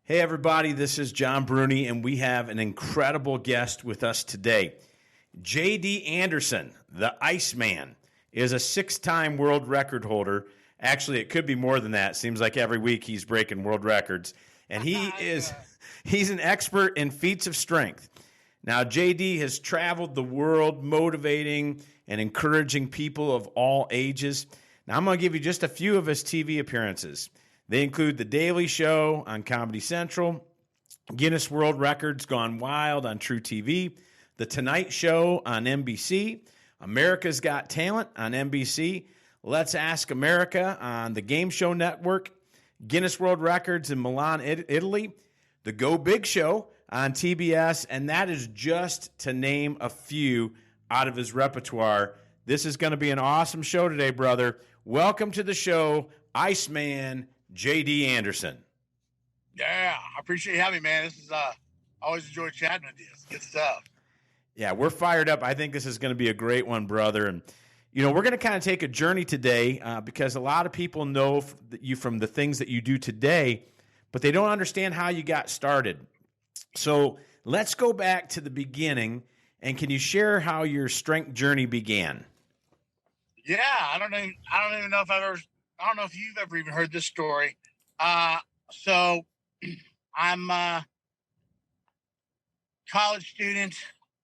Hey, everybody, this is John Bruni, and we have an incredible guest with us today. J.D. Anderson, the Iceman, is a 6-time world record holder. Actually, it could be more than that. Seems like every week he's breaking world records. And he's an expert in feats of strength. Now, J.D. has traveled the world motivating and encouraging people of all ages. Now, I'm going to give you just a few of his TV appearances. They include The Daily Show on Comedy Central, Guinness World Records Gone Wild on True TV, The Tonight Show on NBC, America's Got Talent on NBC, Let's Ask America on the Game Show Network, Guinness World Records in Milan, Italy, The Go Big Show on TBS, and that is just to name a few out of his repertoire. This is going to be an awesome show today, brother. Welcome to the show, Iceman J.D. Anderson. Yeah, I appreciate you having me, man. This is I always enjoy chatting with you. It's good stuff. Yeah, we're fired up. I think this is going to be a great one, brother. And, we're going to kind of take a journey today because a lot of people know you from the things that you do today, but they don't understand how you got started. So let's go back to the beginning, and can you share how your strength journey began? Yeah, I don't even know if I don't know if you've ever even heard this story. So I'm a college student.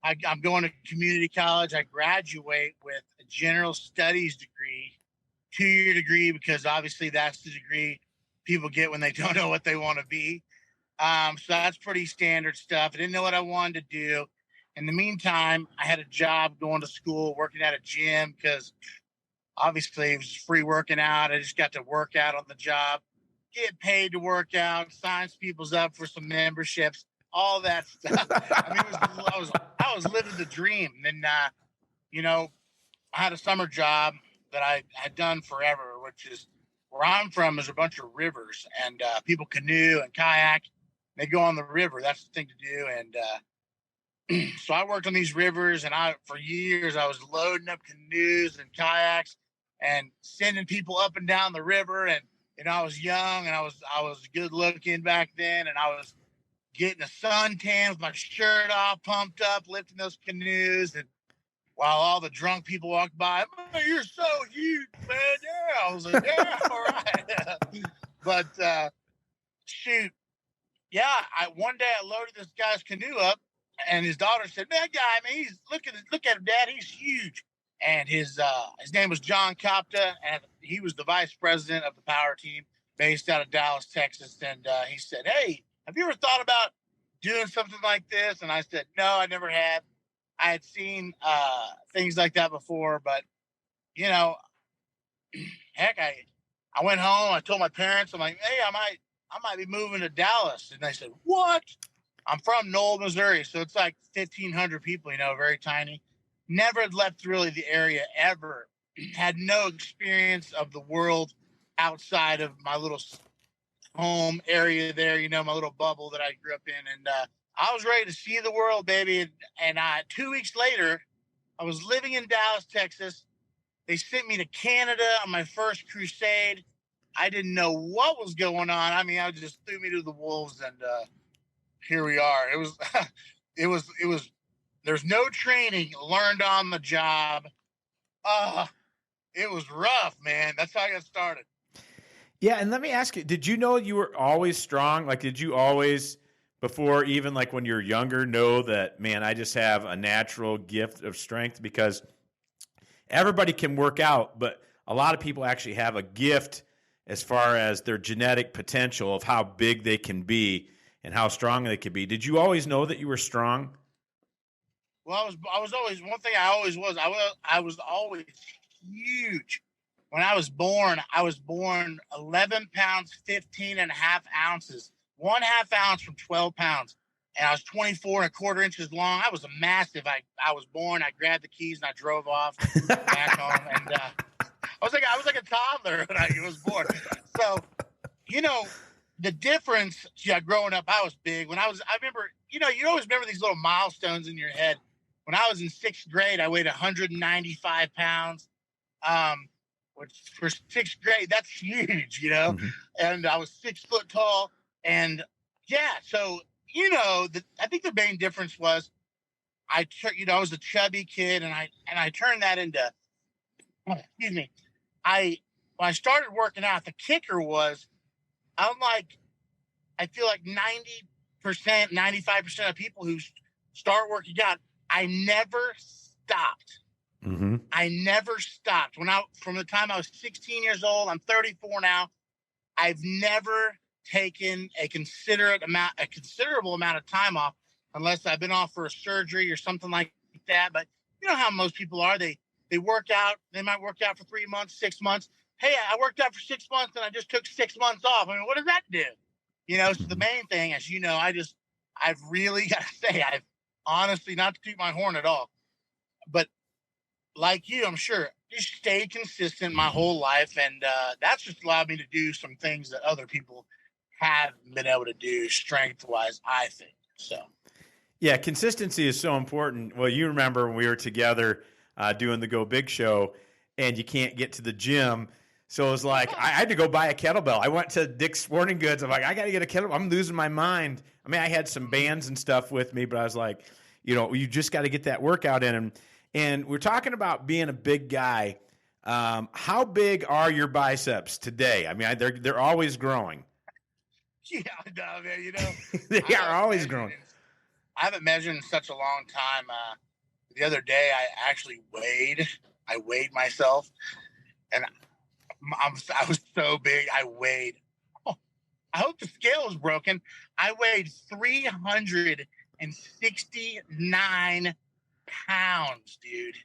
I'm going to community college. I graduate with a general studies degree, 2-year degree, because obviously that's the degree people get when they don't know what they want to be. So that's pretty standard stuff. I didn't know what I wanted to do. In the meantime, I had a job going to school, working at a gym because obviously it was free working out. I just got to work out on the job, get paid to work out, signs people's up for some memberships, all that stuff. I mean, I was living the dream. And then, I had a summer job that I had done forever, which is where I'm from. There's a bunch of rivers, and people canoe and kayak. They go on the river. That's the thing to do. And so I worked on these rivers, and for years I was loading up canoes and kayaks and sending people up and down the river. And I was young, and I was good looking back then, and I was getting a suntan with my shirt off, pumped up, lifting those canoes. And while all the drunk people walked by, "Man, you're so huge, man!" Yeah, I was like, "Yeah, all right." But shoot, yeah. One day I loaded this guy's canoe up, and his daughter said, "Man, guy, man, look at him, Dad. He's huge." And his name was John Copta, and he was the vice president of the power team based out of Dallas, Texas. And he said, "Hey, have you ever thought about doing something like this?" And I said, "No, I never had. I had seen things like that before, but heck, I went home. I told my parents, I'm like, hey, I might be moving to Dallas." And they said, "What?" I'm from Knoll, Missouri, so it's like 1,500 people, very tiny. Never had left really the area ever. Had no experience of the world outside of my little home area there, my little bubble that I grew up in. And I was ready to see the world, baby. And 2 weeks later, I was living in Dallas, Texas. They sent me to Canada on my first crusade. I didn't know what was going on. I mean, I just threw me to the wolves, and here we are. It was, there's no training, learned on the job. It was rough, man. That's how I got started. Yeah, and let me ask you, did you know you were always strong? Like, did you always, before even like when you're younger, know that, man, I just have a natural gift of strength? Because everybody can work out, but a lot of people actually have a gift as far as their genetic potential of how big they can be and how strong they could be. Did you always know that you were strong? Well, I was always, one thing I always was, I was always huge. When I was born 11 pounds, 15 and a half ounces, 1/2 ounce from 12 pounds. And I was 24 and a quarter inches long. I was a massive. I was born, I grabbed the keys and I drove off back home. And I was like a toddler when I was born. So, the difference, growing up, I was big. I remember, you always remember these little milestones in your head. When I was in 6th grade, I weighed 195 pounds, which for 6th grade, that's huge, Mm-hmm. And I was 6 foot tall. And Yeah. So, I think the main difference was I was a chubby kid and I turned that into, excuse me. When I started working out, the kicker was unlike, I feel like 90%, 95% of people who start working out, I never stopped. Mm-hmm. I never stopped. From the time I was 16 years old, I'm 34 now. I've never taken a considerable amount of time off unless I've been off for a surgery or something like that. But you know how most people are. They work out. They might work out for 3 months, 6 months. Hey, I worked out for 6 months and I just took 6 months off. I mean, what does that do? So the main thing, as you know, I've really got to say, I've honestly, not to toot my horn at all, but like you, I'm sure, just stayed consistent my whole life. And that's just allowed me to do some things that other people haven't been able to do strength wise, I think. So, Yeah, consistency is so important. Well, you remember when we were together doing the Go Big show and you can't get to the gym. So it was like, I had to go buy a kettlebell. I went to Dick's Sporting Goods. I'm like, I got to get a kettlebell. I'm losing my mind. I mean, I had some bands and stuff with me, but I was like, you just got to get that workout in. And we're talking about being a big guy. How big are your biceps today? I mean, they're always growing. yeah, no, man, They are always growing. I haven't measured in such a long time. The other day, I weighed myself, and I was so big. I hope the scale is broken. I weighed 369 pounds, dude.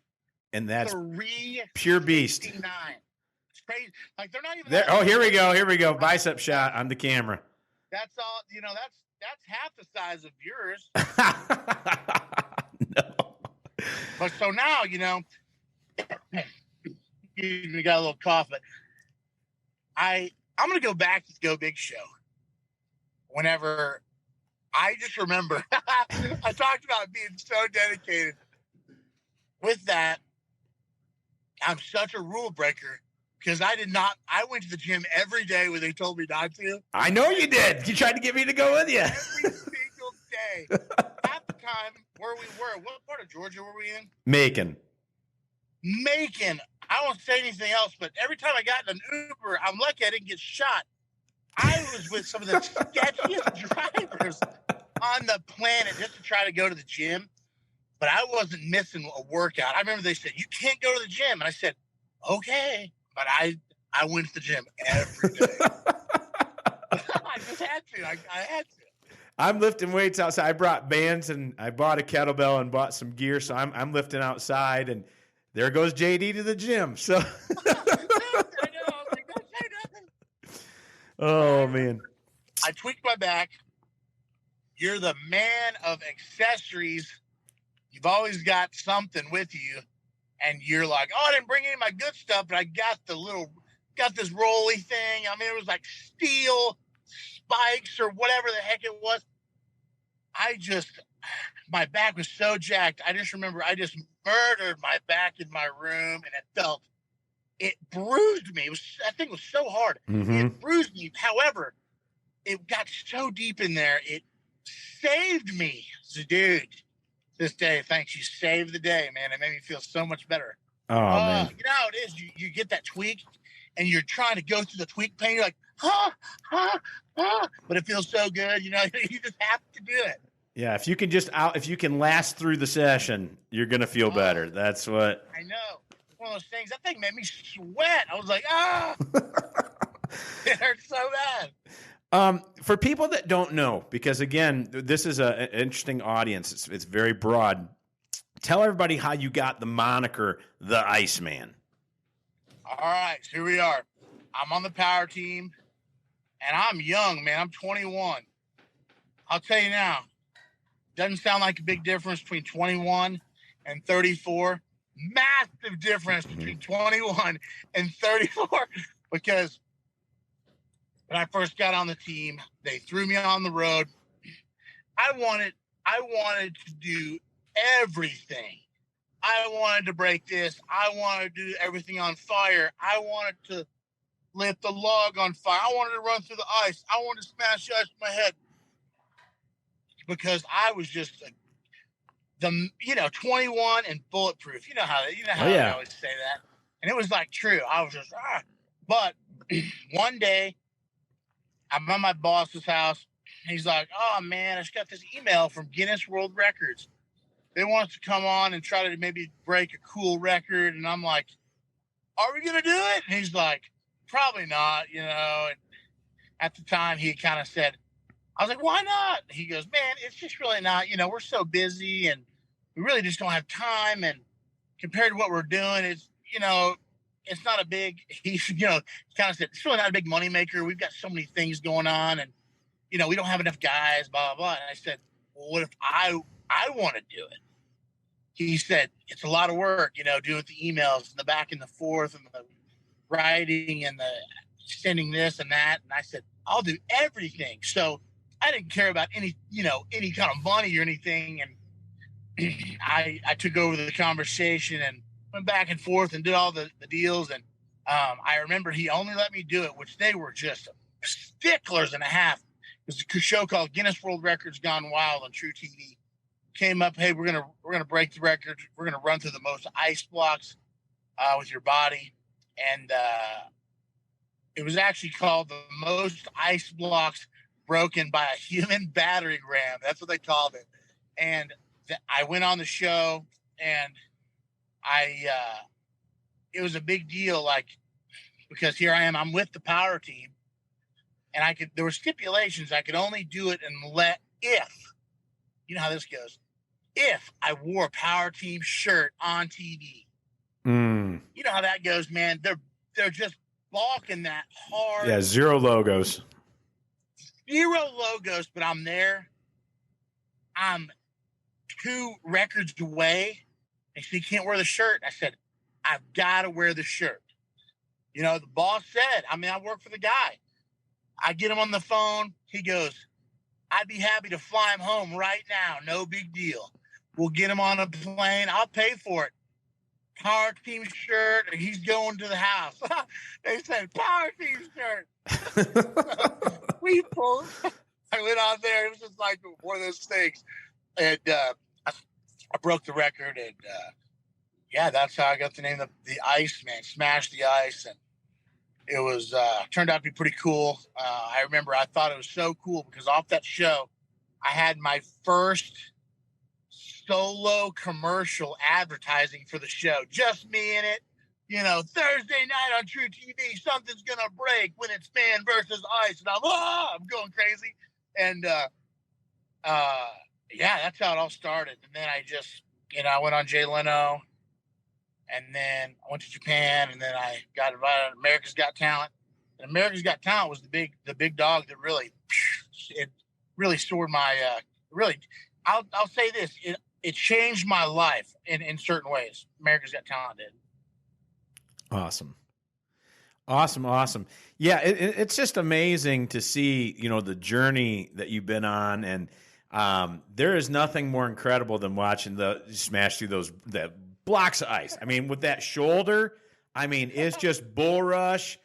And that's 369. pure beast. It's crazy. Like they're not even there. Oh, here we go. Bicep shot on the camera. That's all. That's half the size of yours. No. But so now, you got a little cough, but I'm gonna go back to the Go Big show. Whenever I just remember, I talked about being so dedicated. With that, I'm such a rule breaker because I went to the gym every day when they told me not to. I know you did. You tried to get me to go with you. Every single day. At the time where we were, what part of Georgia were we in? Macon. I won't say anything else, but every time I got in an Uber, I'm lucky I didn't get shot. I was with some of the sketchiest drivers on the planet just to try to go to the gym. But I wasn't missing a workout. I remember they said, you can't go to the gym. And I said, okay. But I went to the gym every day. I just had to. I had to. I'm lifting weights outside. I brought bands and I bought a kettlebell and bought some gear. So I'm lifting outside. And there goes JD to the gym. So. I know. I was like, don't say nothing. Oh, man. I tweaked my back. You're the man of accessories. You've always got something with you, and you're like, oh, I didn't bring any of my good stuff, but I got this rolly thing. I mean, it was like steel spikes or whatever the heck it was. My back was so jacked. I just remember I just murdered my back in my room, and it bruised me. That thing was so hard. Mm-hmm. It bruised me. However, it got so deep in there, it saved me. So, dude, this day, thanks. You saved the day, man. It made me feel so much better. Oh, man. You know how it is? You get that tweak, and you're trying to go through the tweak pain. You're like, but it feels so good. You just have to do it. Yeah, if you can last through the session, you're gonna feel better. That's what I know. It's one of those things. That thing made me sweat. I was like, it hurts so bad. For people that don't know, because again, this is an interesting audience. It's very broad. Tell everybody how you got the moniker, the Iceman. All right, so here we are. I'm on the power team, and I'm young, man. I'm 21. I'll tell you now, doesn't sound like a big difference between 21 and 34. Massive difference between 21 and 34 because when I first got on the team, they threw me on the road. I wanted to do everything. I wanted to break this. I wanted to do everything on fire. I wanted to lift the log on fire. I wanted to run through the ice. I wanted to smash the ice with my head. because I was just 21 and bulletproof. Oh, They yeah. always say that. And it was like true. I was just, But one day I'm at my boss's house. He's like, oh man, I just got this email from Guinness World Records. They want us to come on and try to maybe break a cool record. And I'm like, are we going to do it? And he's like, probably not, And at the time he kind of said, I was like, why not? He goes, man, it's just really not, we're so busy and we really just don't have time. And compared to what we're doing, it's not a big, he kind of said, it's really not a big moneymaker. We've got so many things going on and, we don't have enough guys, blah, blah, blah. And I said, well, what if I want to do it? He said, it's a lot of work, doing the emails and the back and the forth and the writing and the sending this and that. And I said, I'll do everything. So I didn't care about any kind of money or anything. And I took over the conversation and went back and forth and did all the deals. And I remember he only let me do it, which they were just sticklers and a half. It was a show called Guinness World Records Gone Wild on True TV. Came up, hey, we're gonna break the record. We're gonna run through the most ice blocks with your body, and it was actually called the most ice blocks broken by a human battering ram. That's what they called it. And I went on the show, and it was a big deal, like, because here I am, I'm with the power team, and there were stipulations. I could only do it if, you know how this goes, if I wore a power team shirt on TV. You know how that goes, man. They're just balking that hard. Yeah, zero logos. Zero logos, but I'm there. I'm 2 records away. They said, you can't wear the shirt. I said, I've got to wear the shirt. The boss said, I work for the guy. I get him on the phone. He goes, I'd be happy to fly him home right now. No big deal. We'll get him on a plane. I'll pay for it. Power team shirt. And he's going to the house. They said, power team shirt. We pulled. I went out there. It was just like one of those things. And I broke the record. And that's how I got the name of the Ice Man. Smash the Ice. And it was turned out to be pretty cool. I remember I thought it was so cool because off that show, I had my first solo commercial advertising for the show. Just me in it. Thursday night on True TV, something's going to break when it's man versus ice. And I'm going crazy. And that's how it all started. And then I just, I went on Jay Leno. And then I went to Japan, and then I got invited to America's Got Talent. And America's Got Talent was the big dog that really soared my I'll say this, it changed my life in certain ways. America's Got Talent did. Awesome. Yeah, it's just amazing to see the journey that you've been on, and there is nothing more incredible than watching the smash through that blocks of ice. With that shoulder, it's just bull rush.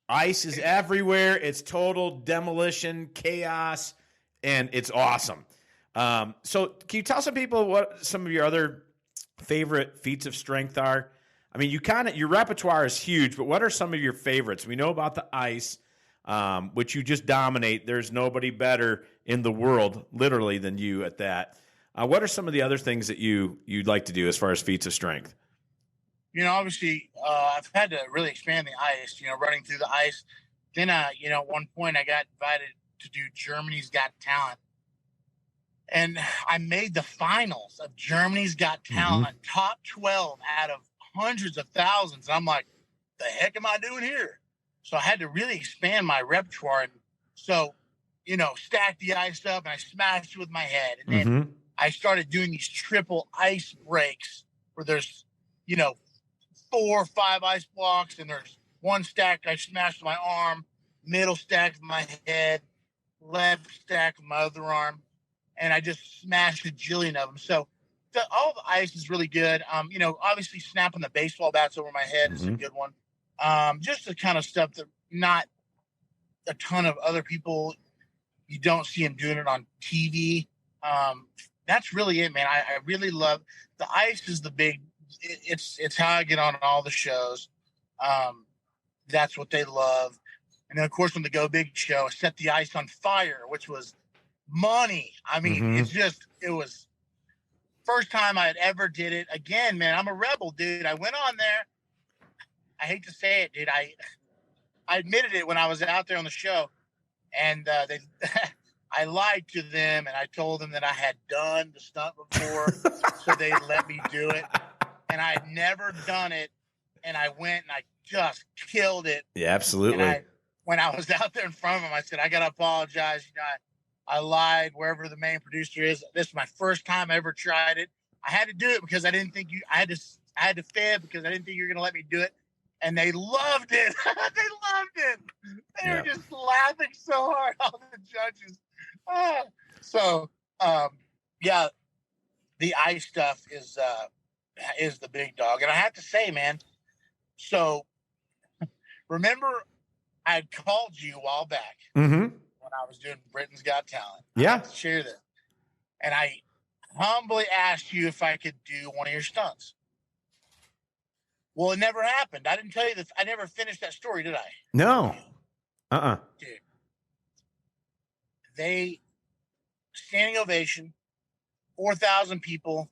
Ice is everywhere. It's total demolition, chaos, and it's awesome. So can you tell some people what some of your other favorite feats of strength are? Your repertoire is huge, but what are some of your favorites? We know about the ice, which you just dominate. There's nobody better in the world, literally, than you at that. What are some of the other things that you'd like to do as far as feats of strength? Obviously, I've had to really expand the ice, running through the ice. Then, at one point I got invited to do Germany's Got Talent. And I made the finals of Germany's Got Talent, top 12 out of hundreds of thousands. And I'm like, the heck am I doing here? So I had to really expand my repertoire. And so, stack the ice up, and I smashed it with my head. And then I started doing these triple ice breaks where there's, 4 or 5 ice blocks, and there's one stack I smashed with my arm, middle stack with my head, left stack with my other arm, and I just smashed a jillion of them. So all the ice is really good. Obviously snapping the baseball bats over my head is a good one. Just the kind of stuff that not a ton of other people, you don't see them doing it on TV. That's really it, man. I really love the ice is the big. It's how I get on all the shows. That's what they love. And then, of course, when the Go Big show, I set the ice on fire, which was money. I mean, it was first time I had ever did it. Again, man, I'm a rebel, dude. I went on there. I hate to say it, dude. I admitted it when I was out there on the show, and they I lied to them, and I told them that I had done the stunt before, so they let me do it, and I had never done it, and I went and I just killed it. Yeah, absolutely. When I was out there in front of them, I said, I got to apologize. You know, I lied wherever the main producer is. This is my first time I ever tried it. I had to do it because I didn't think I had to fib because I didn't think you were going to let me do it. And they loved it. They loved it. They were just laughing so hard, all the judges. The ice stuff is the big dog. And I have to say, man, so remember I had called you a while back when I was doing Britain's Got Talent. Yeah. I had to share this. And I humbly asked you if I could do one of your stunts. Well, it never happened. I didn't tell you that. I never finished that story, did I? No. Dude. They, standing ovation, 4,000 people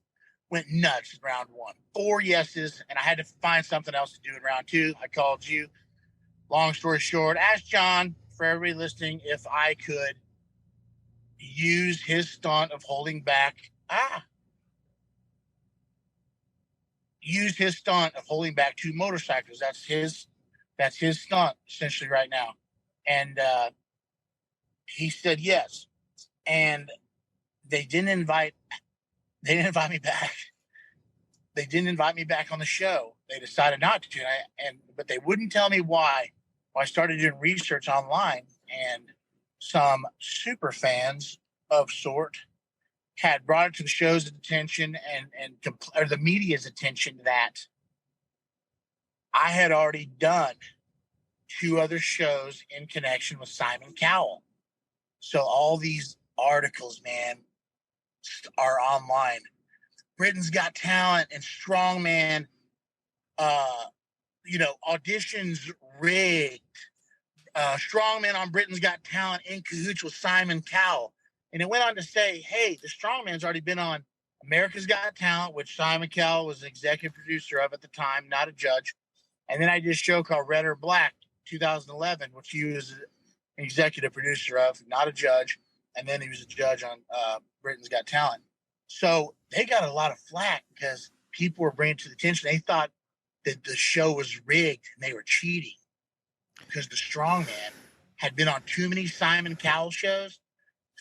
went nuts in round one. 4 yeses, and I had to find something else to do in round two. I called you. Long story short, asked John, for everybody listening, if I could use his stunt of holding back. Use his stunt of holding back 2 motorcycles. That's his stunt essentially right now. And he said yes. And they didn't invite me back. They didn't invite me back on the show. They decided not to. But they wouldn't tell me why. Well, I started doing research online, and some super fans of sort had brought it to the show's attention or the media's attention that I had already done 2 other shows in connection with Simon Cowell. So all these articles, man, are online. Britain's Got Talent and Strongman, auditions rigged. Strongman on Britain's Got Talent in cahoots with Simon Cowell. And it went on to say, hey, the Strongman's already been on America's Got Talent, which Simon Cowell was the executive producer of at the time, not a judge. And then I did a show called Red or Black, 2011, which he was an executive producer of, not a judge. And then he was a judge on Britain's Got Talent. So they got a lot of flack because people were bringing it to the attention. They thought that the show was rigged and they were cheating because the Strongman had been on too many Simon Cowell shows.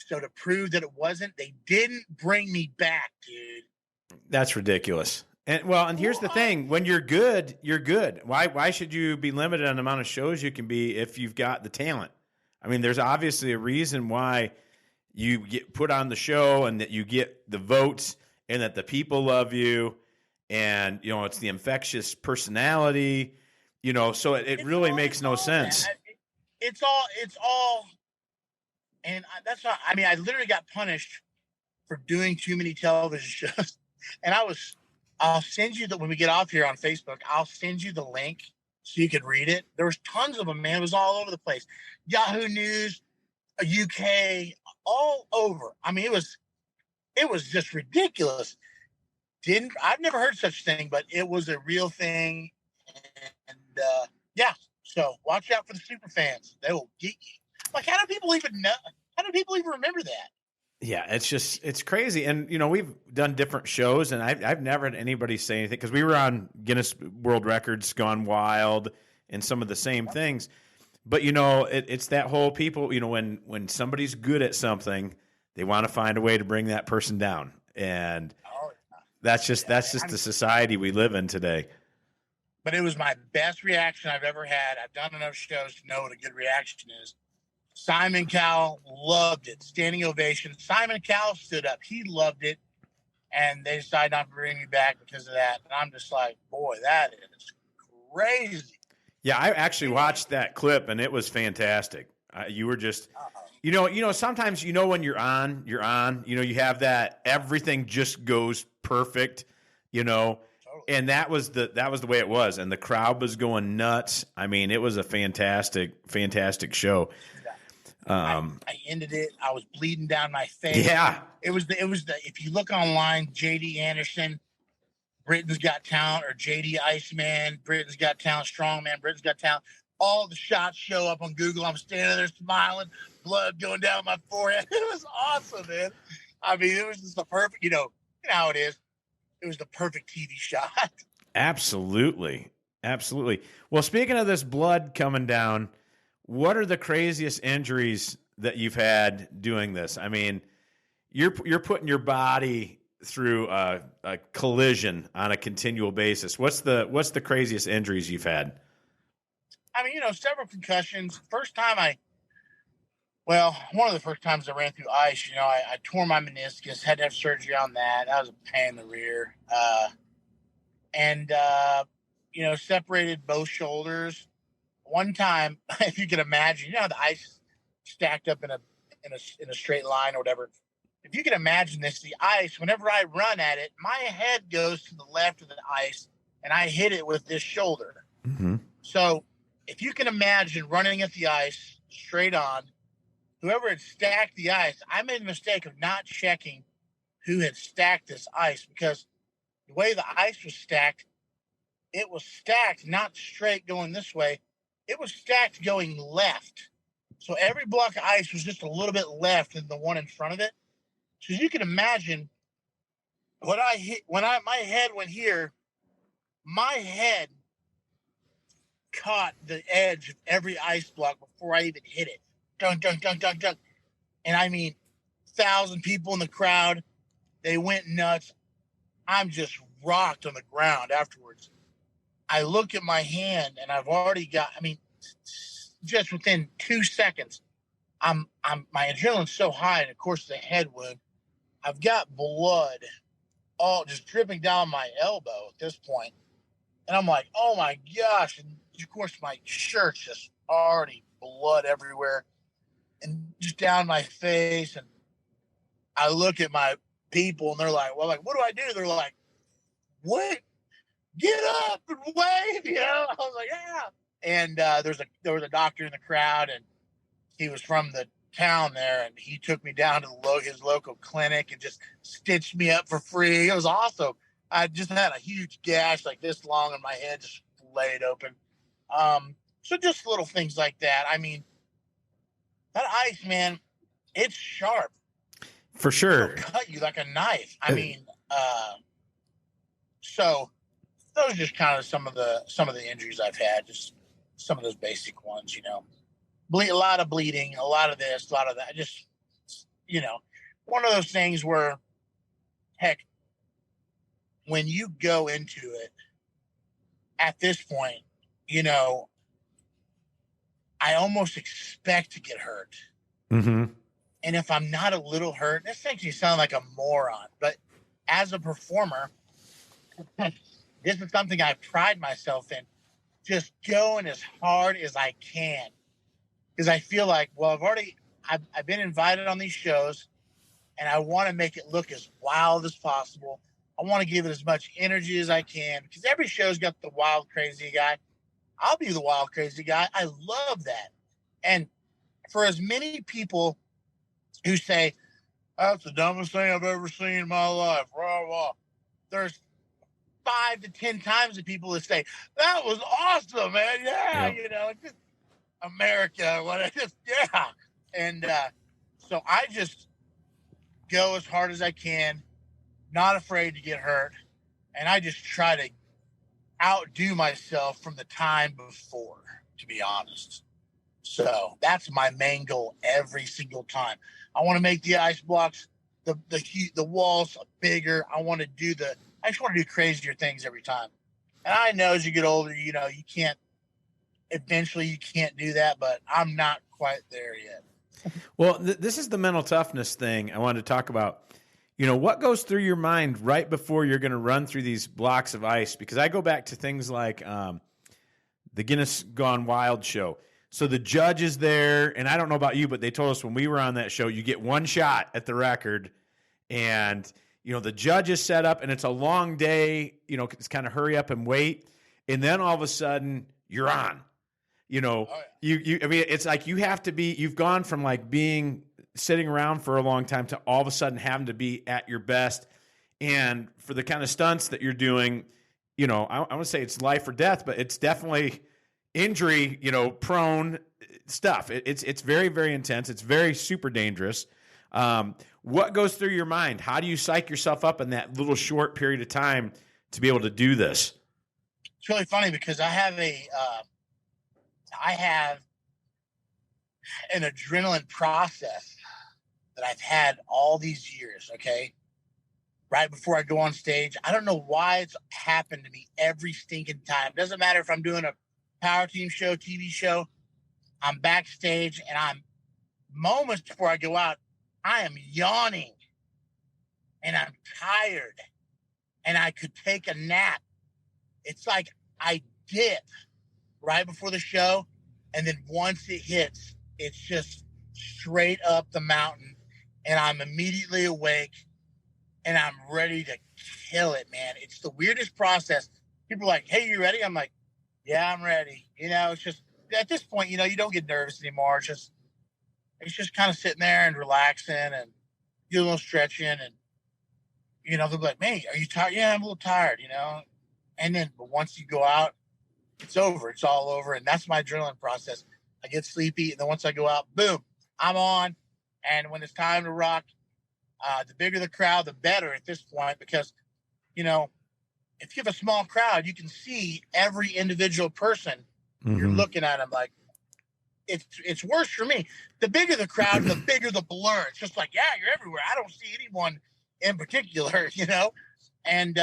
So to prove that it wasn't, they didn't bring me back, dude. That's ridiculous. And here's the thing: when you're good, you're good. Why should you be limited on the amount of shows you can be if you've got the talent? I mean, there's obviously a reason why you get put on the show and that you get the votes and that the people love you, and it's the infectious personality. So it really makes no sense. It's all. And that's not, I mean, I literally got punished for doing too many television shows. And I'll send you when we get off here on Facebook, I'll send you the link so you can read it. There was tons of them, man. It was all over the place. Yahoo News, UK, all over. I mean, it was just ridiculous. I've never heard such thing, but it was a real thing. And so watch out for the super fans. They will get you. Like, how do people even know? How do people even remember that? Yeah, it's crazy. And, we've done different shows, and I've never had anybody say anything because we were on Guinness World Records Gone Wild and some of the same things. But, it's that whole people, when somebody's good at something, they want to find a way to bring that person down. And that's just the society we live in today. But it was my best reaction I've ever had. I've done enough shows to know what a good reaction is. Simon Cowell loved it. Standing ovation. Simon Cowell stood up. He loved it. And they decided not to bring me back because of that. And I'm just like, boy, that is crazy. Yeah, I actually watched that clip, and it was fantastic. You were just Sometimes when you're on. You have that everything just goes perfect. Totally. And that was the way it was, and the crowd was going nuts. I mean, it was a fantastic show. I ended it. I was bleeding down my face. Yeah, it was the. If you look online, JD Anderson, Britain's Got Talent, or JD Iceman, Britain's Got Talent, Strongman, Britain's Got Talent. All the shots show up on Google. I'm standing there smiling, blood going down my forehead. It was awesome, man. I mean, it was just the perfect. You know how it is. It was the perfect TV shot. Absolutely. Well, speaking of this blood coming down, what are the craziest injuries that you've had doing this? I mean, you're putting your body through a collision on a continual basis. What's the craziest injuries you've had? I mean, several concussions. One of the first times I ran through ice, I tore my meniscus, had to have surgery on that. That was a pain in the rear. And separated both shoulders. One time, if you can imagine, how the ice stacked up in a straight line or whatever. If you can imagine this, the ice, whenever I run at it, my head goes to the left of the ice and I hit it with this shoulder. Mm-hmm. So if you can imagine running at the ice straight on, whoever had stacked the ice, I made a mistake of not checking who had stacked this ice, because the way the ice was stacked, it was stacked not straight going this way. It was stacked going left. So every block of ice was just a little bit left than the one in front of it. So you can imagine when my head went here, my head caught the edge of every ice block before I even hit it. Dunk, dunk, dunk, dunk, dunk. And I mean, 1,000 people in the crowd, they went nuts. I'm just rocked on the ground afterwards. I look at my hand and I've already got, just within 2 seconds, my adrenaline's so high, and of course the head wound, I've got blood all just dripping down my elbow at this point. And I'm like, oh my gosh. And of course my shirt's just already blood everywhere and just down my face. And I look at my people and they're like, well, what do I do? They're like, what? Get up and wave, I was like, yeah. And there was a doctor in the crowd, and he was from the town there, and he took me down to his local clinic and just stitched me up for free. It was awesome. I just had a huge gash like this long in my head, just laid open. So just little things like that. I mean, that ice, man, it's sharp. For sure. It'll cut you like a knife. I mean, so those are just kind of some of the injuries I've had, just some of those basic ones, a lot of bleeding, a lot of this, a lot of that. Just, one of those things where, heck, when you go into it at this point, I almost expect to get hurt. Mm-hmm. And if I'm not a little hurt, this makes me sound like a moron, but as a performer, this is something I pride myself in, just going as hard as I can. Because I feel like, well, I've been invited on these shows, and I want to make it look as wild as possible. I want to give it as much energy as I can, because every show's got the wild, crazy guy. I'll be the wild, crazy guy. I love that. And for as many people who say, that's the dumbest thing I've ever seen in my life, rah, rah, there's 5 to 10 times the people that say, that was awesome, man. Yeah, just America, yeah. And so I just go as hard as I can, not afraid to get hurt, and I just try to outdo myself from the time before, to be honest. So that's my main goal every single time. I want to make the ice blocks, the walls bigger. I just want to do crazier things every time. And I know as you get older, eventually you can't do that, but I'm not quite there yet. Well, this is the mental toughness thing I wanted to talk about. What goes through your mind right before you're going to run through these blocks of ice? Because I go back to things like the Guinness Gone Wild show. So the judge is there, and I don't know about you, but they told us when we were on that show, you get one shot at the record, and the judge is set up, and it's a long day. It's kind of hurry up and wait, and then all of a sudden you're on. I mean, it's like you've gone from like being sitting around for a long time to all of a sudden having to be at your best, and for the kind of stunts that you're doing, I want to say it's life or death, but it's definitely injury, prone stuff. It's very, very intense. It's very super dangerous. What goes through your mind? How do you psych yourself up in that little short period of time to be able to do this? It's really funny because I have an adrenaline process that I've had all these years. Okay. Right before I go on stage, I don't know why it's happened to me every stinking time. It doesn't matter if I'm doing a power team show, TV show, I'm backstage, and I'm moments before I go out, I am yawning and I'm tired and I could take a nap. It's like I dip right before the show, and then once it hits, it's just straight up the mountain, and I'm immediately awake and I'm ready to kill it, man. It's the weirdest process. People are like, hey, you ready? I'm like, yeah, I'm ready. It's just at this point, you don't get nervous anymore. It's just kind of sitting there and relaxing and do a little stretching, and they'll be like, man, are you tired? Yeah, I'm a little tired, And then, but once you go out, it's over. It's all over, and that's my adrenaline process. I get sleepy, and then once I go out, boom, I'm on. And when it's time to rock, the bigger the crowd, the better at this point, because if you have a small crowd, you can see every individual person. Mm-hmm. You're looking at them like, it's worse for me. The bigger the crowd, the bigger the blur. It's just like, yeah, you're everywhere. I don't see anyone in particular, And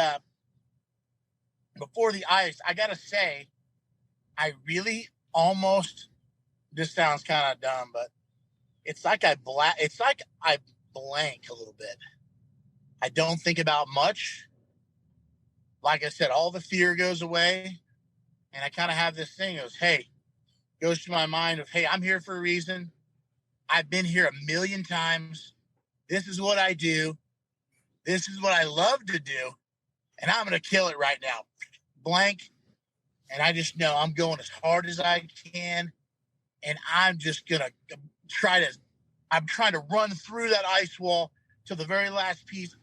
before the ice, I gotta say, I really almost. This sounds kind of dumb, but it's like I blank a little bit. I don't think about much. Like I said, all the fear goes away, and I kind of have this thing goes to my mind of, hey, I'm here for a reason. I've been here 1,000,000 times. This is what I do. This is what I love to do, and I'm going to kill it right now. Blank. And I just know I'm going as hard as I can, and I'm just going to I'm trying to run through that ice wall to the very last piece.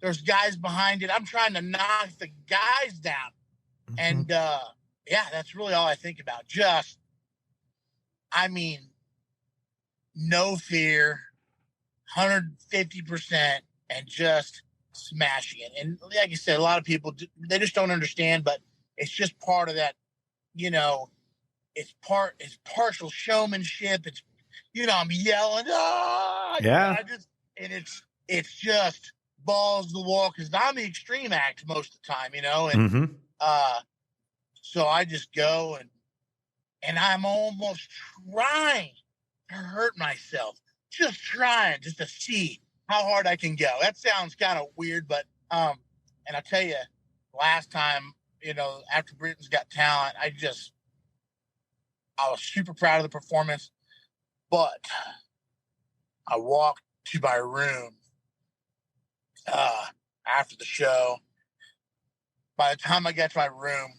There's guys behind it. I'm trying to knock the guys down. Mm-hmm. And, that's really all I think about. No fear, 150%, and just smashing it. And like you said, a lot of people, they just don't understand, but it's just part of that, it's partial showmanship. It's, I'm yelling, yeah. And it's just balls to the wall, because I'm the extreme act most of the time, and mm-hmm. So I just go and I'm almost trying to hurt myself, just trying to see how hard I can go. That sounds kind of weird, but and I'll tell you, last time, after Britain's Got Talent, I was super proud of the performance, but I walked to my room after the show. By the time I got to my room,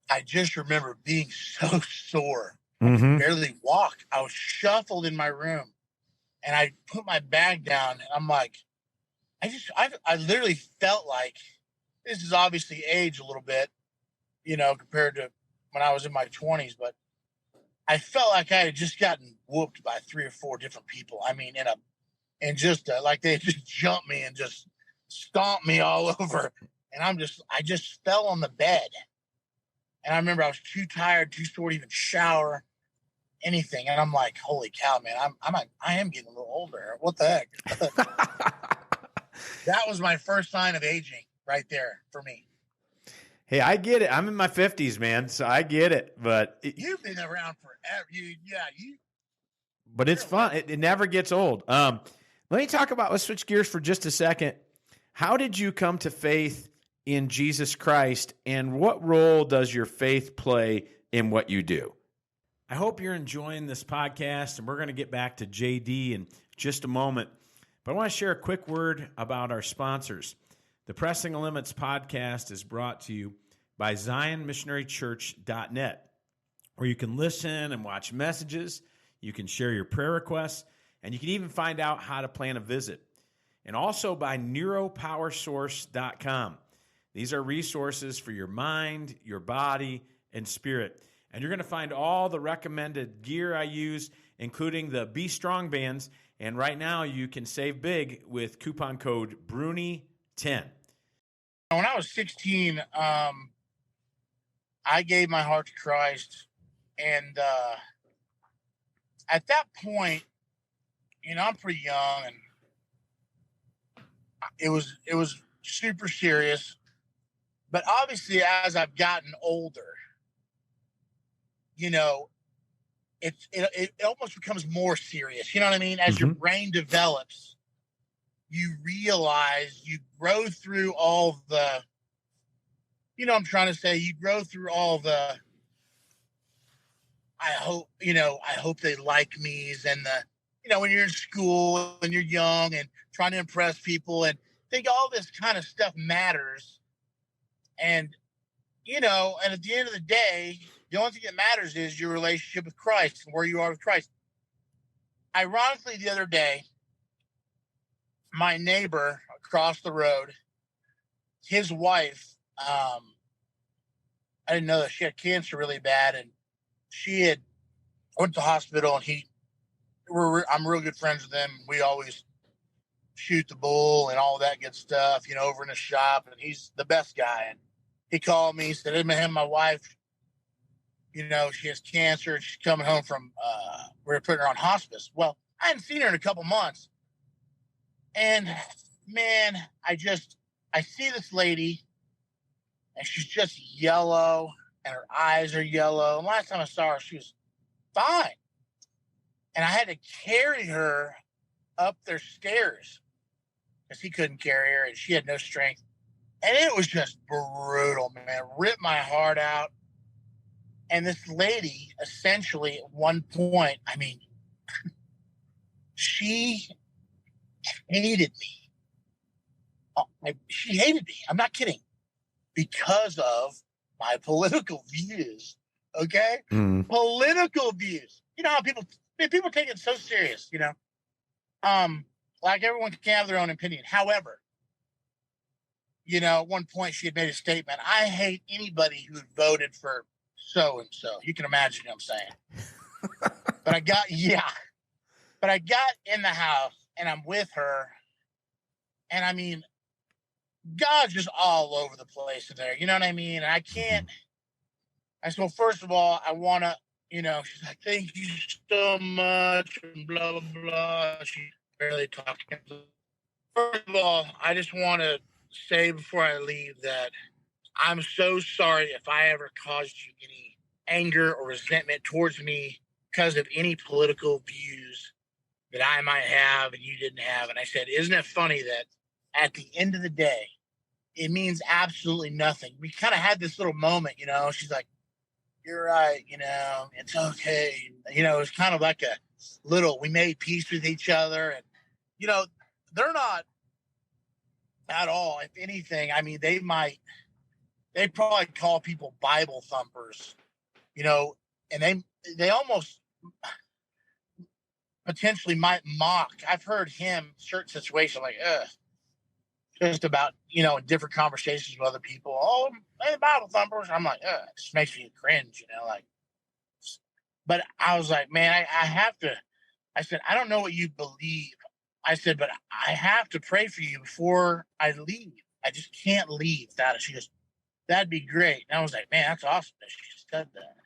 I just remember being so sore. Mm-hmm. I could barely walk. I was shuffled in my room, and I put my bag down, and I'm like, I literally felt like, this is obviously age a little bit, compared to when I was in my 20s, but I felt like I had just gotten whooped by 3 or 4 different people. I mean, like they just jumped me and just stomped me all over. And I just fell on the bed. And I remember I was too tired, too sore to even shower, anything. And I'm like, holy cow, man, I am getting a little older. What the heck? That was my first sign of aging right there for me. Hey, I get it. I'm in my 50s, man, so I get it. But you've been around forever. But it's fun. It never gets old. Let's switch gears for just a second. How did you come to faith in Jesus Christ, and what role does your faith play in what you do? I hope you're enjoying this podcast, and we're going to get back to JD in just a moment. But I want to share a quick word about our sponsors. The Pressing the Limits podcast is brought to you by ZionMissionaryChurch.net, where you can listen and watch messages, you can share your prayer requests, and you can even find out how to plan a visit. And also by NeuroPowerSource.com. These are resources for your mind, your body, and spirit. And you're going to find all the recommended gear I use, including the Be Strong bands. And right now you can save big with coupon code Bruni10. When I was 16, I gave my heart to Christ. And at that point, I'm pretty young, and it was super serious. But obviously, as I've gotten older, it almost becomes more serious. You know what I mean? As your brain develops, you realize you grow through all the, I'm trying to say, you grow through all the, I hope they like me's and the, when you're in school and you're young and trying to impress people and think all this kind of stuff matters. And, and at the end of the day, the only thing that matters is your relationship with Christ and where you are with Christ. Ironically, the other day, my neighbor across the road, his wife, I didn't know that she had cancer really bad, and she had went to the hospital, and I'm real good friends with him. We always shoot the bull and all that good stuff, over in the shop, and he's the best guy. And he called me, he said, "Hey, man, my wife, she has cancer, and she's coming home from, we're putting her on hospice." Well, I hadn't seen her in a couple months. And man, I see this lady, and she's just yellow, and her eyes are yellow. And last time I saw her, she was fine. And I had to carry her up their stairs because he couldn't carry her, and she had no strength. And it was just brutal, man. It ripped my heart out. And this lady, essentially, at one point, she hated me. She hated me. I'm not kidding. Because of my political views. Okay? Political views. You know how people take it so serious, like everyone can have their own opinion. However, at one point she had made a statement, "I hate anybody who voted for so-and-so." You can imagine what I'm saying. But I got in the house, and I'm with her, and God's just all over the place in there. You know what I mean? And I can't. I said, "Well, first of all, I want to, she's like, thank you so much," and blah, blah, blah. She's barely talking. First of all, I just want to say before I leave that I'm so sorry if I ever caused you any anger or resentment towards me because of any political views that I might have and you didn't have. And I said, "Isn't it funny that at the end of the day, it means absolutely nothing?" We kind of had this little moment, she's like, "You're right, it's okay." It was kind of like we made peace with each other. And, they're not at all. If anything, they probably call people Bible thumpers, and they almost potentially might mock. I've heard him certain situations like, just about, in different conversations with other people. "Oh, hey, Bible thumpers." I'm like, it just makes me cringe, but I was like, man, I have to, I said, "I don't know what you believe." I said, "But I have to pray for you before I leave. I just can't leave without it." She goes, "That'd be great." And I was like, man, that's awesome that she said that.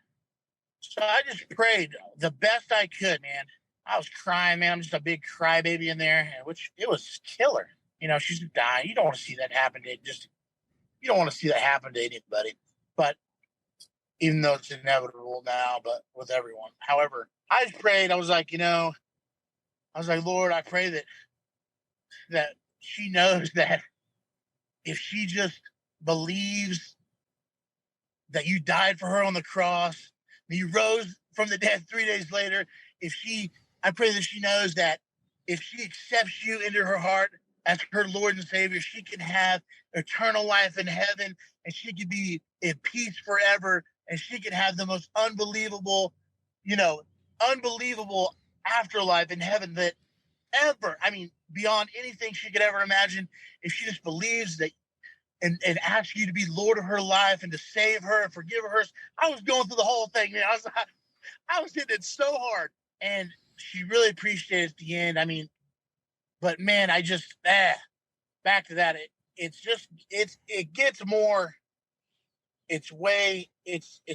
So I just prayed the best I could, man. I was crying, man. I'm just a big crybaby in there, which it was killer. She's dying. You don't want to see that happen to anybody. But even though it's inevitable now, but with everyone. However, I just prayed. I was like, "Lord, I pray that she knows that if she just believes that you died for her on the cross, that you rose from the dead 3 days later. I pray that she knows that if she accepts you into her heart as her Lord and Savior, she can have eternal life in heaven, and she can be in peace forever, and she can have the most unbelievable, unbelievable afterlife in heaven that ever, I mean, beyond anything she could ever imagine, if she just believes that and asks you to be Lord of her life and to save her and forgive her. I was going through the whole thing, man. I was hitting it so hard, and she really appreciated it at the end. I mean, but man, I just back to that. It gets more. It's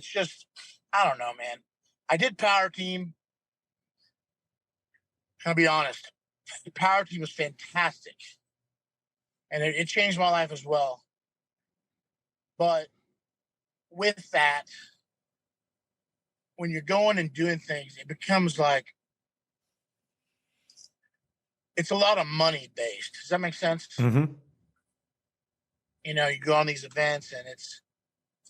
just, I don't know, man. I did Power Team. I'll be honest. The Power Team was fantastic, and it changed my life as well. But with that, when you're going and doing things, it becomes like it's a lot of money based. Does that make sense? Mm-hmm. You go on these events and it's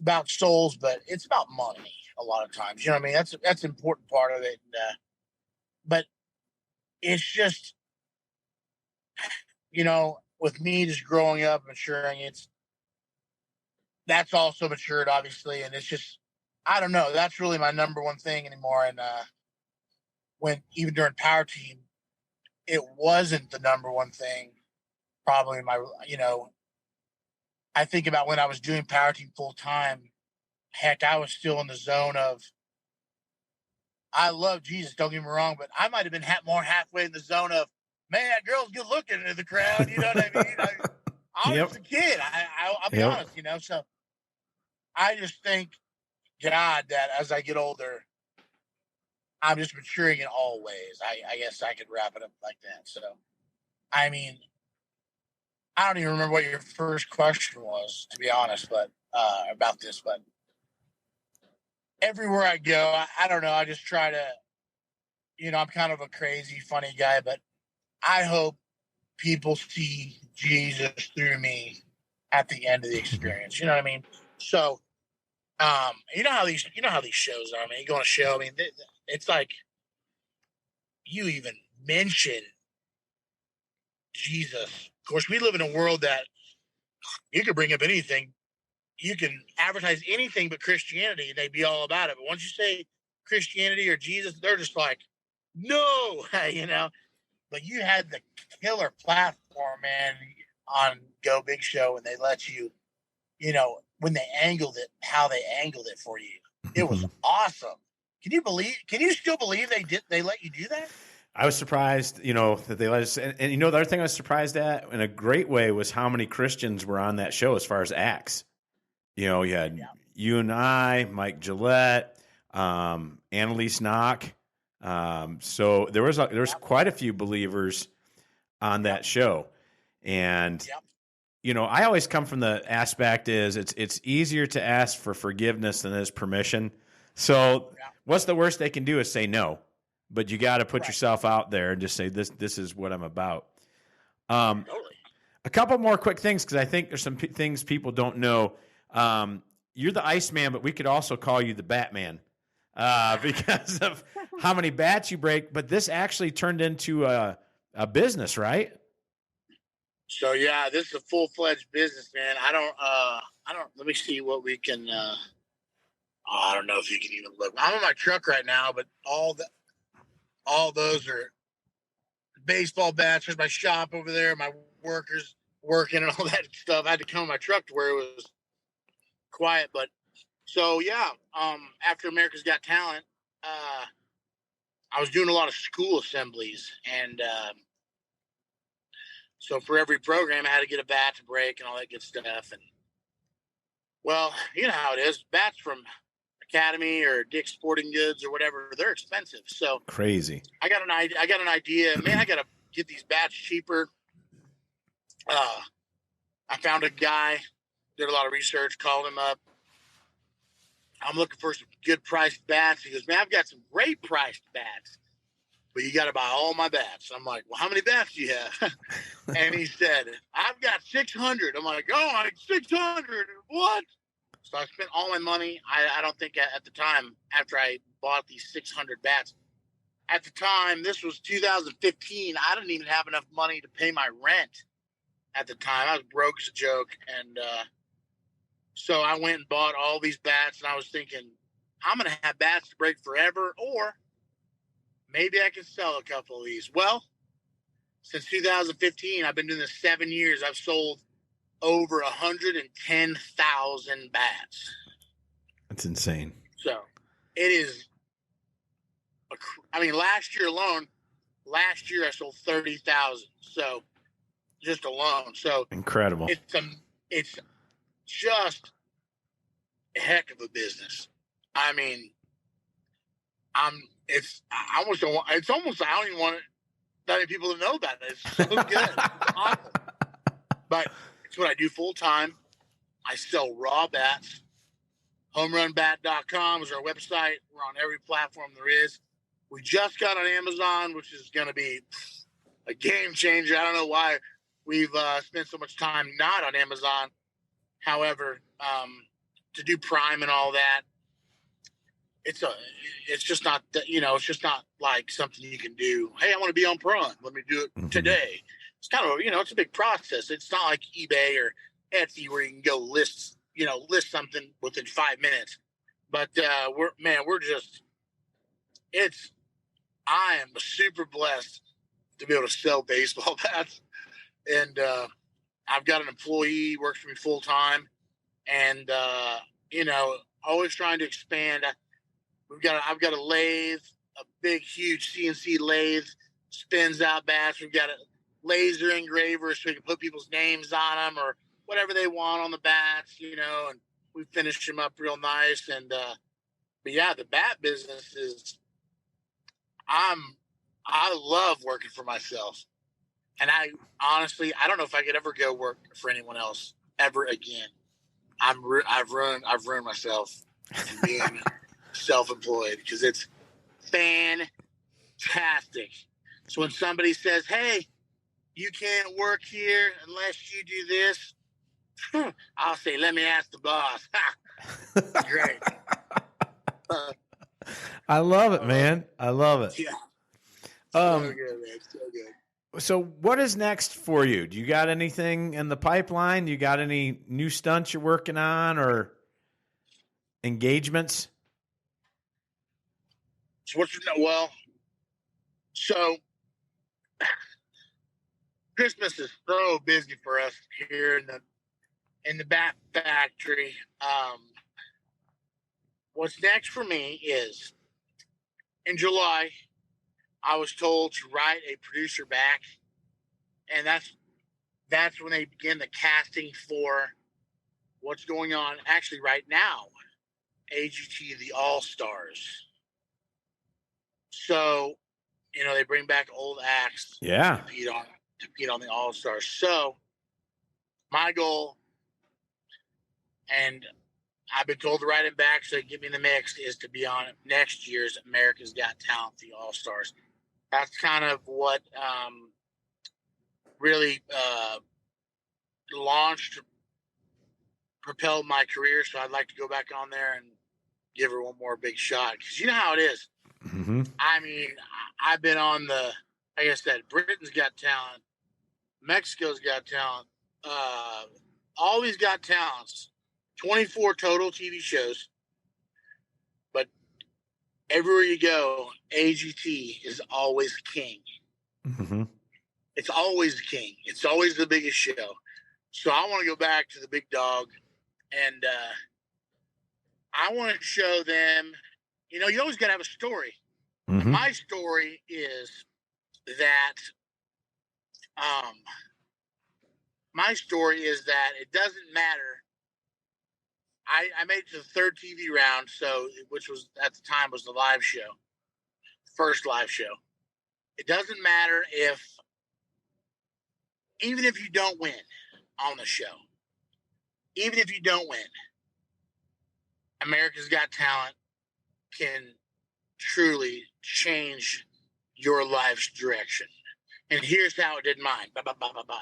about souls, but it's about money a lot of times. You know what I mean? That's an important part of it. But it's just, with me just growing up, maturing, that's also matured, obviously. And it's just, I don't know. That's really my number one thing anymore. And when even during Power Team, it wasn't the number one thing. Probably I think about when I was doing Power Team full time. Heck, I was still in the zone of, I love Jesus, don't get me wrong, but I might have been more halfway in the zone of, man, that girl's good looking in the crowd. You know what I mean? I was a kid. I'll be honest, so I just thank God that as I get older, I'm just maturing in all ways. I guess I could wrap it up like that. So, I mean, I don't even remember what your first question was, to be honest, but about this. But everywhere I go, I don't know. I just try to, I'm kind of a crazy, funny guy, but I hope people see Jesus through me at the end of the experience. You know what I mean? So, you know how these shows are. I mean, you go on a show. I mean, it's like you even mention Jesus. Of course, we live in a world that you can bring up anything. You can advertise anything but Christianity, and they'd be all about it. But once you say Christianity or Jesus, they're just like, no, But you had the killer platform, man, on Go Big Show, and they let you, when they angled it, how they angled it for you. It was awesome. Can you still believe they let you do that? I was surprised, that they let us. And the other thing I was surprised at in a great way was how many Christians were on that show as far as acts. You had you and I, Mike Gillette, Annalise Knock. So there was quite a few believers on that show. And, I always come from the aspect is it's easier to ask for forgiveness than it is permission. So what's the worst they can do is say no, but you got to put yourself out there and just say, this is what I'm about. A couple more quick things, because I think there's some things people don't know. You're the Iceman, but we could also call you the Batman because of how many bats you break. But this actually turned into a business, right? So yeah, this is a full-fledged business, man. I don't. Let me see what we can. I don't know if you can even look. I'm in my truck right now, but all those are baseball bats. There's my shop over there. My workers working and all that stuff. I had to come in my truck to where it was quiet. But so yeah, after America's Got Talent, I was doing a lot of school assemblies, and so for every program I had to get a bat to break and all that good stuff. And well, you know how it is. Bats from Academy or Dick's Sporting Goods or whatever, they're expensive. So crazy. I got an idea. Man, I got to get these bats cheaper. I found a guy, did a lot of research, called him up. I'm looking for some good priced bats. He goes, man, I've got some great priced bats, but you got to buy all my bats. I'm like, well, how many bats do you have? And he said, I've got 600. I'm like, oh, 600. What? So I spent all my money. I don't think at the time, after I bought these 600 bats. At the time, this was 2015. I didn't even have enough money to pay my rent at the time. I was broke as a joke. And so I went and bought all these bats, and I was thinking, I'm going to have bats to break forever, or maybe I can sell a couple of these. Well, since 2015, I've been doing this 7 years. I've sold over 110,000 bats. That's insane. So it is, last year alone, I sold 30,000. So just alone. So incredible. It's just a heck of a business. I mean, I don't even want that many people to know about it. It's so good. It's awesome. But it's what I do full time. I sell raw bats. HomeRunBat.com is our website. We're on every platform there is. We just got on Amazon, which is going to be a game changer. I don't know why we've spent so much time not on Amazon. However, to do Prime and all that, it's just not that, it's just not like something you can do. Hey, I want to be on Prime. Let me do it today. It's kind of, it's a big process. It's not like eBay or Etsy where you can go list something within 5 minutes. But I am super blessed to be able to sell baseball bats. And I've got an employee who works for me full time, and always trying to expand. I've got a lathe, a big, huge CNC lathe, spins out bats. We've got a laser engraver so we can put people's names on them or whatever they want on the bats, and we finish them up real nice. And but yeah, the bat business is, I love working for myself. And I honestly don't know if I could ever go work for anyone else ever again. I've ruined myself in being self-employed because it's fantastic. So when somebody says, "Hey, you can't work here unless you do this," I'll say, "Let me ask the boss." Great. I love it, man. I love it. Yeah. So good, man. So good. So what is next for you? Do you got anything in the pipeline? You got any new stunts you're working on or engagements? So Christmas is so busy for us here in the bat factory. What's next for me is in July, I was told to write a producer back, and that's when they begin the casting for what's going on actually right now, AGT the All-Stars. So, they bring back old acts to compete on the All-Stars. So my goal, and I've been told to write it back so they get me in the mix, is to be on next year's America's Got Talent, the All-Stars. That's kind of what really propelled my career. So I'd like to go back on there and give her one more big shot. Because you know how it is. Mm-hmm. I mean, I've been on like I said, Britain's Got Talent. Mexico's Got Talent. All these got talents. 24 total TV shows. But everywhere you go, AGT is always king. Mm-hmm. It's always the king. It's always the biggest show. So I want to go back to the big dog, and I want to show them, you always got to have a story. Mm-hmm. And my story is that it doesn't matter. I made it to the third TV round, which was at the time was the live show, first live show. It doesn't matter even if you don't win on the show, even if you don't win, America's Got Talent can truly change your life's direction. And here's how it did mine.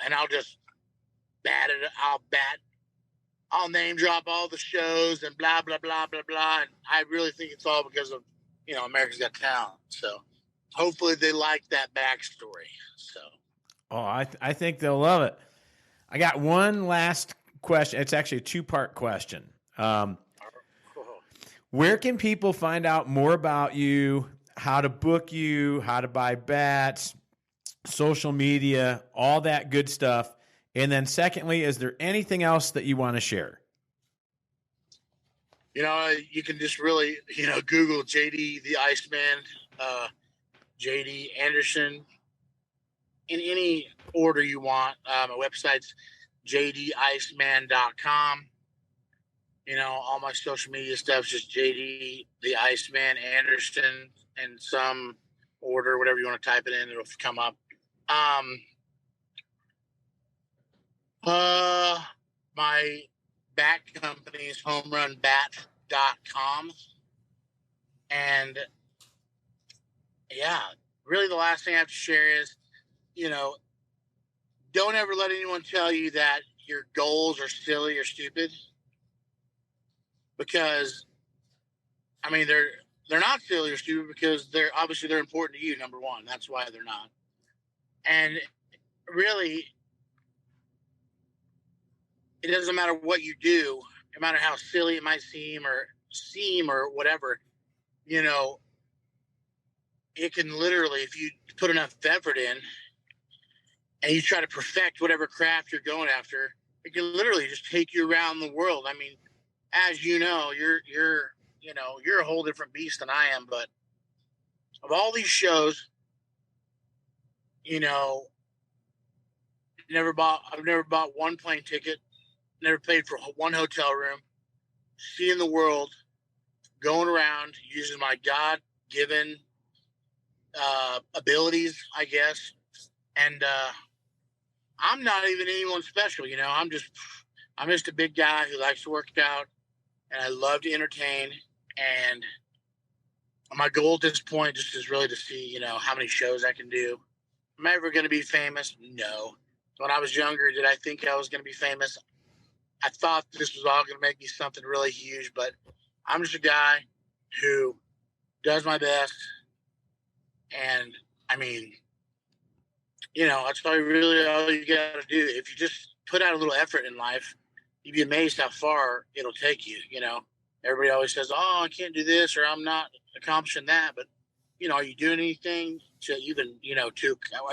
And I'll just I'll name drop all the shows and blah, blah, blah, blah, blah. And I really think it's all because of America's Got Talent. So hopefully they like that backstory. So. Oh, I think they'll love it. I got one last question. It's actually a two-part question. Where can people find out more about you, how to book you, how to buy bats, social media, all that good stuff? And then secondly, is there anything else that you want to share? You can just really, Google JD the Iceman, JD Anderson, in any order you want. My website's jdiceman.com. All my social media stuff's just JD the Iceman Anderson in some order, whatever you want to type it in, it'll come up. My bat company is homerunbat.com. And yeah, really the last thing I have to share is, don't ever let anyone tell you that your goals are silly or stupid, because they're not silly or stupid, because they're important to you. Number one, that's why they're not. And really, it doesn't matter what you do, no matter how silly it might seem or whatever, it can literally, if you put enough effort in and you try to perfect whatever craft you're going after, it can literally just take you around the world. I mean, as you know, you're a whole different beast than I am, but of all these shows, I've never bought one plane ticket, never paid for one hotel room, seeing the world, going around using my God-given abilities, I guess. And I'm not even anyone special, I'm just a big guy who likes to work out, and I love to entertain. And my goal at this point just is really to see, how many shows I can do. Am I ever going to be famous? No. When I was younger, did I think I was going to be famous? I thought this was all going to make me something really huge, but I'm just a guy who does my best. And that's probably really all you got to do. If you just put out a little effort in life, you'd be amazed how far it'll take you. Everybody always says, "Oh, I can't do this," or "I'm not accomplishing that." But are you doing anything to even are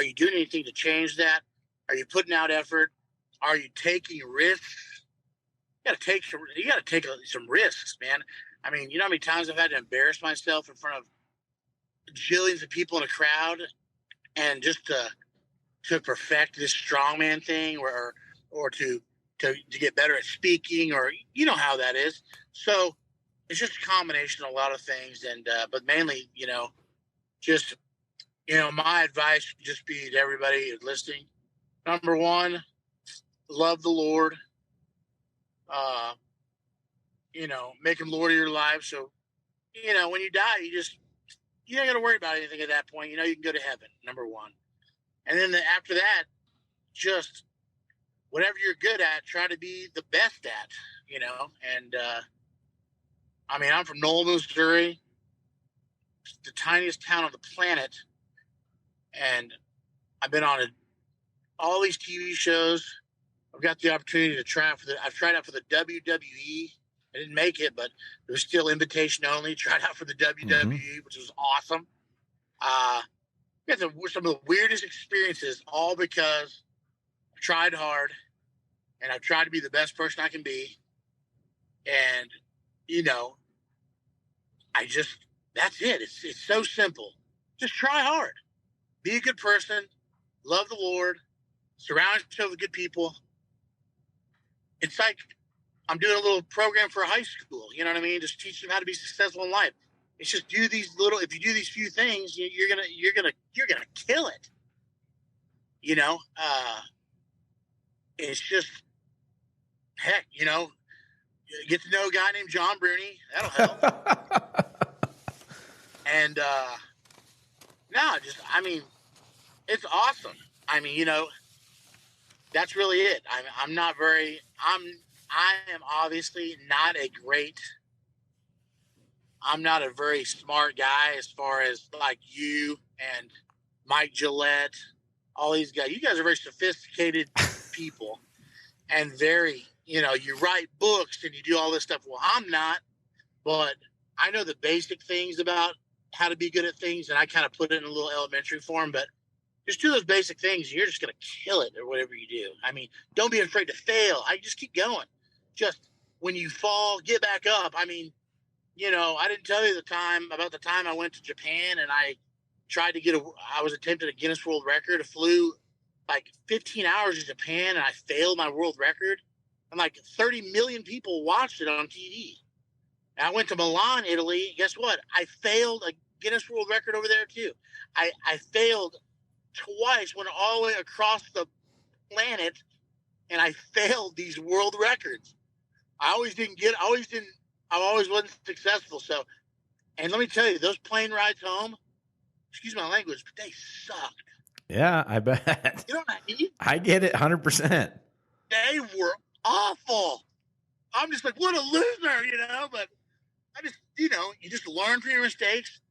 you doing anything to change that? Are you putting out effort? Are you taking risks? You got to take some risks, man. How many times I've had to embarrass myself in front of jillions of people in a crowd, and just to perfect this strongman thing, or to get better at speaking, or how that is. So it's just a combination of a lot of things, and but mainly, just my advice would just be to everybody listening. Number one, love the Lord. Make him Lord of your life. So, when you die, you don't got to worry about anything at that point. You can go to heaven, number one. And then after that, just whatever you're good at, try to be the best at, And, I'm from Knoll, Missouri, the tiniest town on the planet. And I've been on all these TV shows. I've got the opportunity to I've tried out for the WWE. I didn't make it, but it was still invitation only. Tried out for the WWE, which was awesome. Got some of the weirdest experiences, all because I've tried hard and I've tried to be the best person I can be. And, that's it. It's so simple. Just try hard. Be a good person. Love the Lord. Surround yourself with good people. It's like I'm doing a little program for a high school. You know what I mean? Just teach them how to be successful in life. It's just if you do these few things, you're gonna kill it. It's just, heck, get to know a guy named John Bruni. That'll help. And it's awesome. That's really it. I am obviously not a great I'm not a very smart guy as far as like you and Mike Gillette, all these guys. You guys are very sophisticated people and very, you know, you write books and you do all this stuff. Well, I'm not, but I know the basic things about how to be good at things, and I kind of put it in a little elementary form, but just do those basic things and you're just going to kill it or whatever you do. I mean, don't be afraid to fail. I just keep going. Just when you fall, get back up. I mean, you know, I didn't tell you the time I went to Japan and I was attempted a Guinness World Record. I flew like 15 hours to Japan and I failed my world record. And like 30 million people watched it on TV. And I went to Milan, Italy. Guess what? I failed a Guinness World Record over there too. I failed twice, went all the way across the planet, and I failed these world records. I always wasn't successful. So, and let me tell you, those plane rides home, excuse my language, but they sucked. Yeah, I bet. You know what I mean? I get it 100%. They were awful. I'm just like, what a loser, you know? But I just, you know, you just learn from your mistakes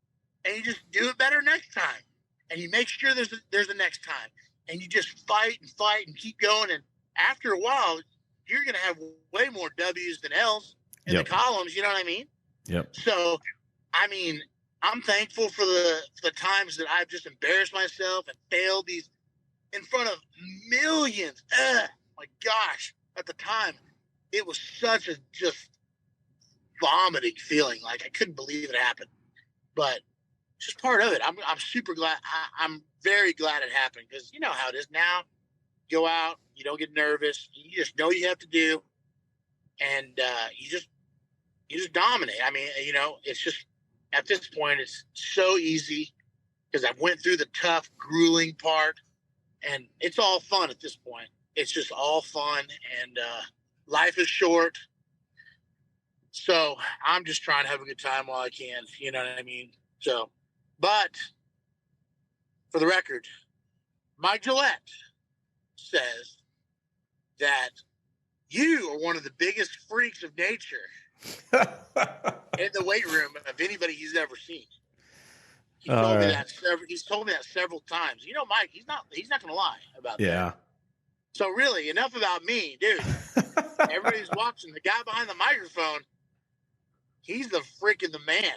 and you just do it better next time. And you make sure there's a next time. And you just fight and keep going. And after a while, you're going to have way more W's than L's in the columns. You know what I mean? Yep. So, I mean, I'm thankful for the times that I've just embarrassed myself and failed these in front of millions. My gosh, at the time, it was such a just vomiting feeling. Like I couldn't believe it happened, but it's just part of it. I'm super glad. I'm very glad it happened because you know how it is now. Go out, you don't get nervous. You just know you have to do, and you just dominate. I mean, you know, it's just at this point it's so easy because I went through the tough, grueling part, and it's all fun at this point. It's just all fun, and life is short. So I'm just trying to have a good time while I can. You know what I mean? So, but for the record, Mike Gillette says that you are one of the biggest freaks of nature in the weight room of anybody he's ever seen. He's told me that several times. You know, Mike, he's not going to lie about that. Yeah. So really, enough about me, dude. Everybody's watching. The guy behind the microphone, he's the freaking the man.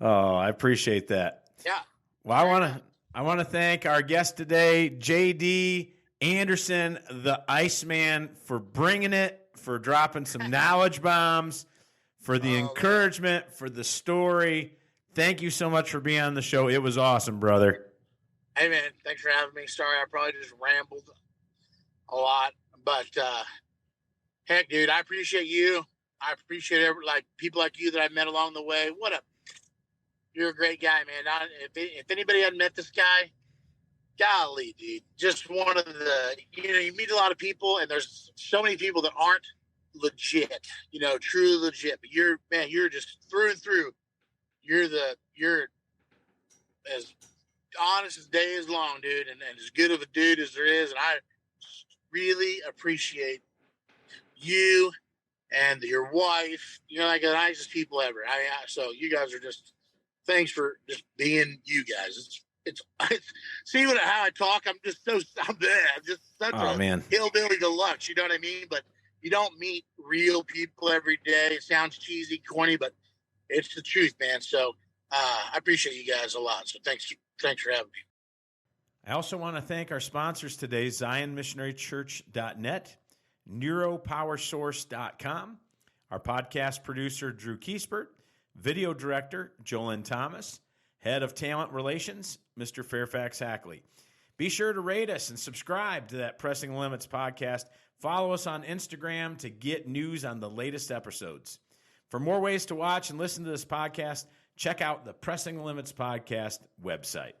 Oh, I appreciate that. Yeah. Well, I want to thank our guest today, JD Anderson, the Iceman, for bringing it, for dropping some knowledge bombs, for the encouragement, for the story. Thank you so much for being on the show. It was awesome, brother. Hey, man, thanks for having me. Sorry, I probably just rambled a lot, but heck, dude, I appreciate you. I appreciate people like you that I've met along the way. You're a great guy, man. If anybody hadn't met this guy, golly, dude, just one of the, you know, you meet a lot of people and there's so many people that aren't legit, you know, truly legit, but you're just through and through. You're as honest as day is long, dude, and as good of a dude as there is. And I really appreciate you and your wife. You know, like the nicest people ever. So you guys are thanks for just being you guys. It's see how I talk. I'm just such a hillbilly deluxe. You know what I mean? But you don't meet real people every day. It sounds cheesy, corny, but it's the truth, man. So I appreciate you guys a lot. So thanks for having me. I also want to thank our sponsors today, ZionMissionaryChurch.net, NeuroPowerSource.com, our podcast producer, Drew Kiespert, video director, Jolyn Thomas, head of talent relations, Mr. Fairfax Hackley. Be sure to rate us and subscribe to that Pressing the Limits podcast. Follow us on Instagram to get news on the latest episodes. For more ways to watch and listen to this podcast, check out the Pressing the Limits podcast website.